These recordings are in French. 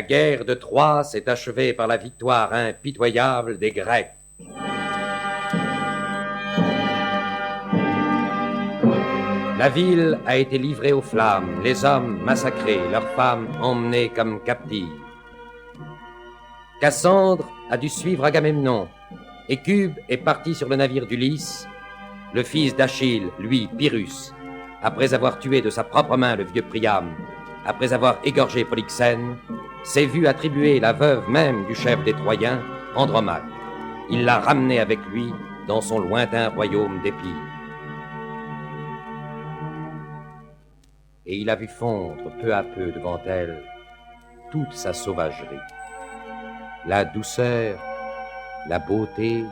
La guerre de Troie s'est achevée par la victoire impitoyable des Grecs. La ville a été livrée aux flammes, les hommes massacrés, leurs femmes emmenées comme captives. Cassandre a dû suivre Agamemnon, et Cube est parti sur le navire d'Ulysse. Le fils d'Achille, lui, Pyrrhus, après avoir tué de sa propre main le vieux Priam, après avoir égorgé Polyxène, s'est vu attribuer la veuve même du chef des Troyens, Andromaque. Il l'a ramenée avec lui dans son lointain royaume d'Épire. Et il a vu fondre peu à peu devant elle toute sa sauvagerie. La douceur, la beauté,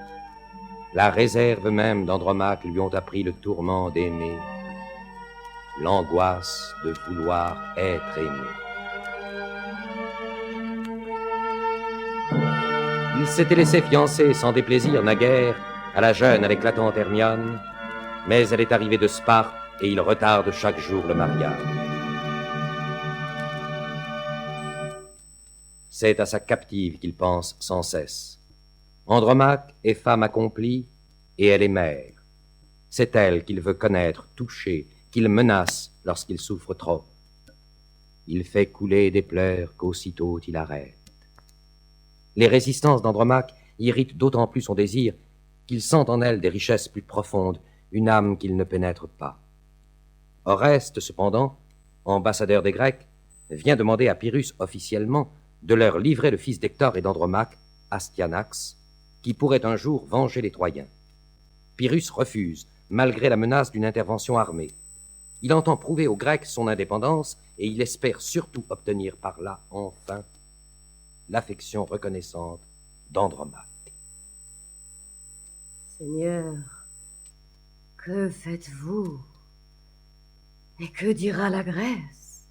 la réserve même d'Andromaque lui ont appris le tourment d'aimer, l'angoisse de vouloir être aimé. Il s'était laissé fiancer sans déplaisir naguère à la jeune à l'éclatante Hermione, mais elle est arrivée de Sparte et il retarde chaque jour le mariage. C'est à sa captive qu'il pense sans cesse. Andromaque est femme accomplie et elle est mère. C'est elle qu'il veut connaître, toucher, qu'il menace lorsqu'il souffre trop. Il fait couler des pleurs qu'aussitôt il arrête. Les résistances d'Andromaque irritent d'autant plus son désir qu'il sent en elle des richesses plus profondes, une âme qu'il ne pénètre pas. Oreste, cependant, ambassadeur des Grecs, vient demander à Pyrrhus officiellement de leur livrer le fils d'Hector et d'Andromaque, Astyanax, qui pourrait un jour venger les Troyens. Pyrrhus refuse, malgré la menace d'une intervention armée. Il entend prouver aux Grecs son indépendance et il espère surtout obtenir par là, enfin, l'affection reconnaissante d'Andromaque. Seigneur, que faites-vous? Et que dira la Grèce?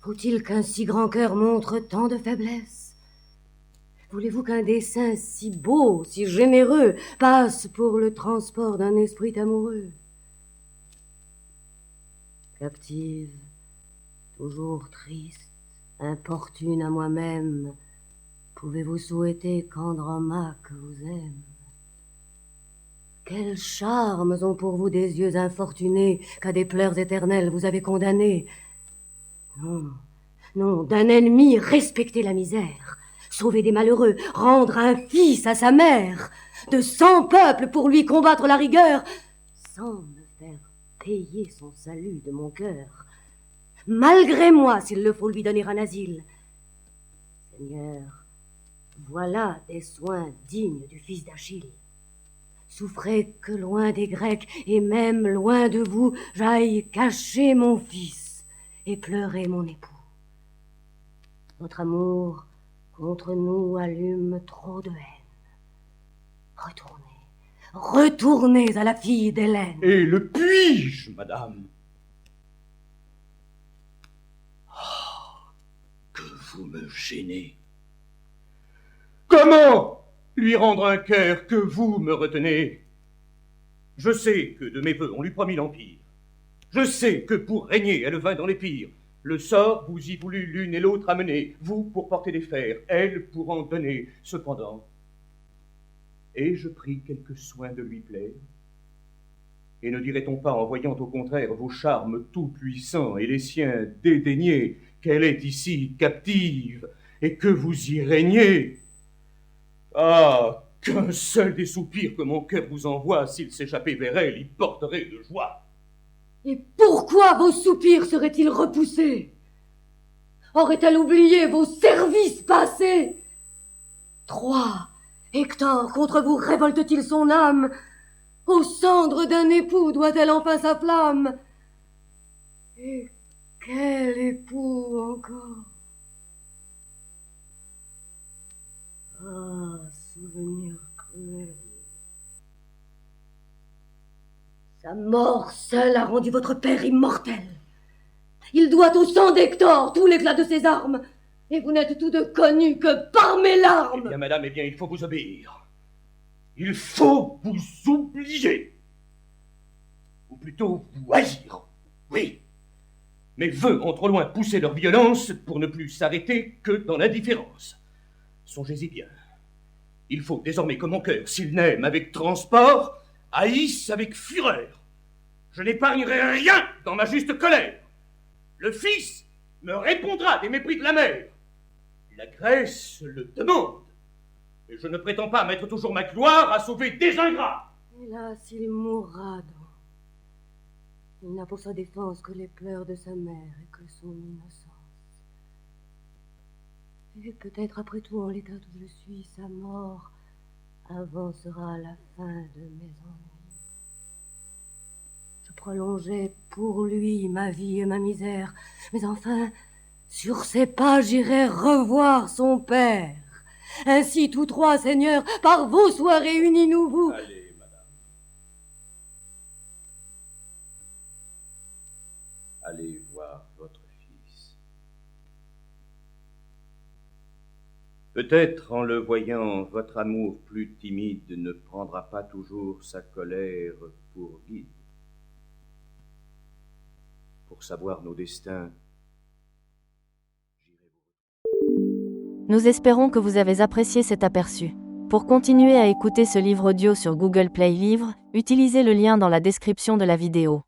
Faut-il qu'un si grand cœur montre tant de faiblesse? Voulez-vous qu'un dessein si beau, si généreux, passe pour le transport d'un esprit amoureux? Captive, toujours triste, importune à moi-même, pouvez-vous souhaiter qu'Andromaque vous aime? Quels charmes ont pour vous des yeux infortunés qu'à des pleurs éternels vous avez condamnés? Non, non, d'un ennemi respectez la misère, sauver des malheureux, rendre un fils à sa mère, de 100 peuples pour lui combattre la rigueur, sans me faire payer son salut de mon cœur, malgré moi s'il le faut lui donner un asile. Seigneur, voilà des soins dignes du fils d'Achille. Souffrez que loin des Grecs et même loin de vous, j'aille cacher mon fils et pleurer mon époux. Votre amour contre nous allume trop de haine. Retournez, retournez à la fille d'Hélène. Et le puis-je, madame? Ah, que vous me gênez. Comment lui rendre un cœur que vous me retenez? Je sais que de mes vœux on lui promit l'empire. Je sais que pour régner elle vint dans les pires. Le sort vous y voulut l'une et l'autre amener, vous pour porter des fers, elle pour en donner. Cependant, ai-je pris quelque soin de lui plaire? Et ne dirait-on pas, en voyant au contraire vos charmes tout-puissants et les siens dédaignés, qu'elle est ici captive et que vous y régnez? Ah, qu'un seul des soupirs que mon cœur vous envoie, s'il s'échappait vers elle, y porterait de joie. Et pourquoi vos soupirs seraient-ils repoussés? Aurait-elle oublié vos services passés? Troie, Hector, contre vous révolte-t-il son âme? Aux cendres d'un époux doit-elle enfin sa flamme? Et quel époux encore? Ah, souvenir cruel. Sa mort seule a rendu votre père immortel. Il doit au sang d'Hector tout l'éclat de ses armes, et vous n'êtes tous deux connus que par mes larmes. Eh bien, madame, eh bien, il faut vous obéir. Il faut vous oublier. Ou plutôt vous haïr, oui. mais veut en trop loin pousser leur violence pour ne plus s'arrêter que dans l'indifférence. Songez-y bien. Il faut désormais que mon cœur, s'il n'aime avec transport, haïsse avec fureur. Je n'épargnerai rien dans ma juste colère. Le fils me répondra des mépris de la mère. La Grèce le demande. Et je ne prétends pas mettre toujours ma gloire à sauver des ingrats. Hélas, il mourra donc. Il n'a pour sa défense que les pleurs de sa mère et que son innocence. Et peut-être après tout, en l'état où je suis, sa mort avancera la fin de mes ennuis. Je prolongeais pour lui ma vie et ma misère, mais enfin, sur ses pas, j'irai revoir son père. Ainsi, tous trois, Seigneur, par vous soient réunis, nous vous. Allez, madame. Allez voir votre fils. Peut-être en le voyant, votre amour plus timide ne prendra pas toujours sa colère pour guide. Pour savoir nos destins, Nous espérons que vous avez apprécié cet aperçu. Pour continuer à écouter ce livre audio sur Google Play Livres, utilisez le lien dans la description de la vidéo.